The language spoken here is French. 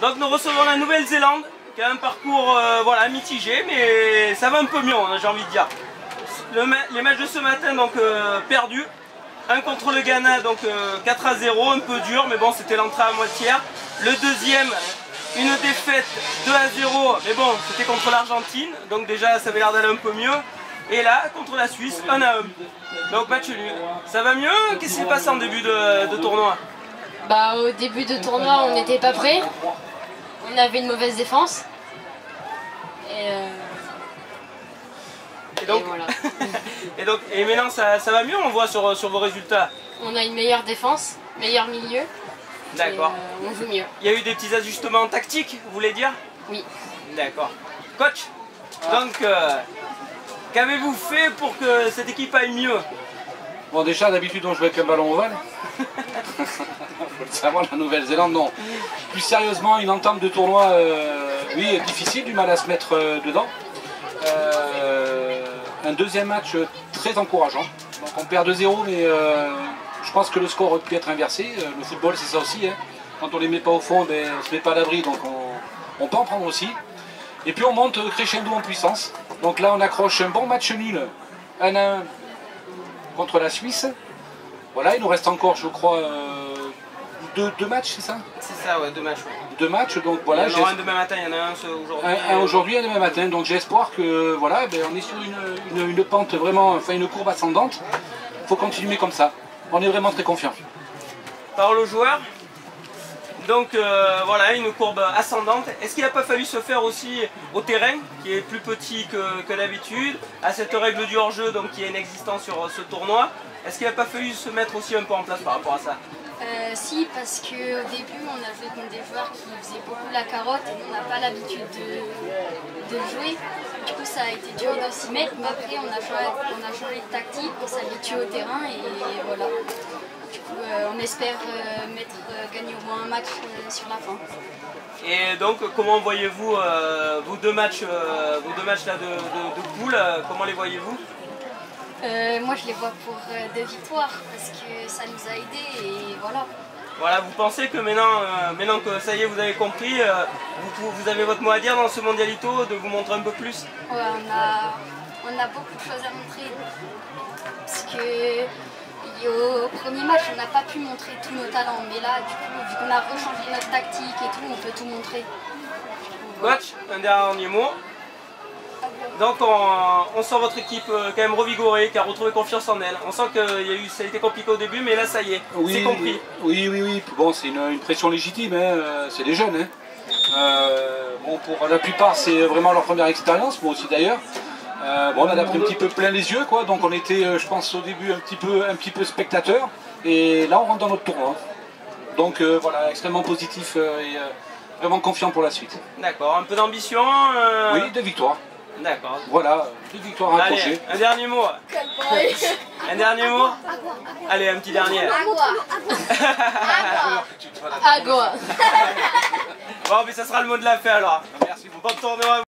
Donc nous recevons la Nouvelle-Zélande, qui a un parcours voilà, mitigé, mais ça va un peu mieux, hein, j'ai envie de dire. Les matchs de ce matin, donc perdus. Un contre le Ghana, donc 4-0, un peu dur, mais bon, c'était l'entrée à moitié. Le deuxième, une défaite 2-0, mais bon, c'était contre l'Argentine, donc déjà ça avait l'air d'aller un peu mieux. Et là, contre la Suisse, 1-1. Donc match nul. Ça va mieux? Qu'est-ce qui s'est passé en début de tournoi? Bah, au début de tournoi, on n'était pas prêts. On avait une mauvaise défense. Et donc, voilà. et maintenant ça va mieux, on voit sur vos résultats. On a une meilleure défense, meilleur milieu. D'accord. On joue mieux. Il y a eu des petits ajustements tactiques, vous voulez dire? Oui. D'accord. Coach, donc qu'avez-vous fait pour que cette équipe aille mieux? Bon, déjà d'habitude on jouait avec un ballon ovale. Faut le savoir, la Nouvelle-Zélande, non. Plus sérieusement, une entame de tournoi, oui, difficile, du mal à se mettre dedans. Un deuxième match très encourageant. Donc on perd 2-0, mais je pense que le score aurait pu être inversé. Le football, c'est ça aussi. Hein. Quand on ne les met pas au fond, ben, on ne se met pas à l'abri, donc on peut en prendre aussi. Et puis on monte crescendo en puissance. Donc là, on accroche un bon match nul, 1-1 contre la Suisse. Voilà, il nous reste encore, je crois, deux matchs, c'est ça? C'est ça, ouais, 2 matchs. Ouais. 2 matchs, donc voilà. Il y en aura un demain matin, il y en a un aujourd'hui. Un aujourd'hui, un demain matin. Donc j'ai espoir que, voilà, ben, on est sur une pente vraiment, enfin une courbe ascendante. Il faut continuer comme ça. On est vraiment très confiants. Parole aux joueurs. Donc voilà, une courbe ascendante. Est-ce qu'il n'a pas fallu se faire aussi au terrain, qui est plus petit que d'habitude, à cette règle du hors-jeu donc qui est inexistante sur ce tournoi? Est-ce qu'il n'a pas fallu se mettre aussi un peu en place par rapport à ça? Si, parce qu'au début, on a joué contre des joueurs qui faisaient beaucoup la carotte et nous, on n'a pas l'habitude de jouer. Du coup, ça a été dur de s'y mettre, mais après, on a changé de tactique, on s'habitue au terrain et voilà. Du coup, on espère gagner au moins un match sur la fin. Et donc, comment voyez-vous vos deux matchs là de poule, comment les voyez-vous? Moi je les vois pour 2 victoires parce que ça nous a aidés et voilà. Voilà, vous pensez que maintenant que ça y est, vous avez compris, vous avez votre mot à dire dans ce mondialito, de vous montrer un peu plus? Ouais, on a beaucoup de choses à montrer. Parce que au premier match, on n'a pas pu montrer tous nos talents. Mais là, du coup, vu qu'on a rechangé notre tactique et tout, on peut tout montrer. Coach, un dernier mot. Donc on sent votre équipe quand même revigorée, qui a retrouvé confiance en elle. On sent que ça a été compliqué au début, mais là ça y est, Oui, c'est compris. Oui. Bon, c'est une pression légitime, hein. C'est des jeunes. Hein. Bon, pour la plupart, c'est vraiment leur première expérience, moi aussi d'ailleurs. Bon, on a pris un petit peu plein les yeux, quoi. Donc on était, je pense, au début un petit peu spectateur. Et là, on rentre dans notre tournoi. Donc voilà, extrêmement positif et vraiment confiant pour la suite. D'accord, un peu d'ambition. Oui, 2 victoires. D'accord. Voilà, 2 victoires rapprochées. Allez, un dernier mot. Un dernier mot. Allez, un petit dernier. Agua. Bon, mais ça sera le mot de la fin alors. Merci beaucoup. Bon tournoi.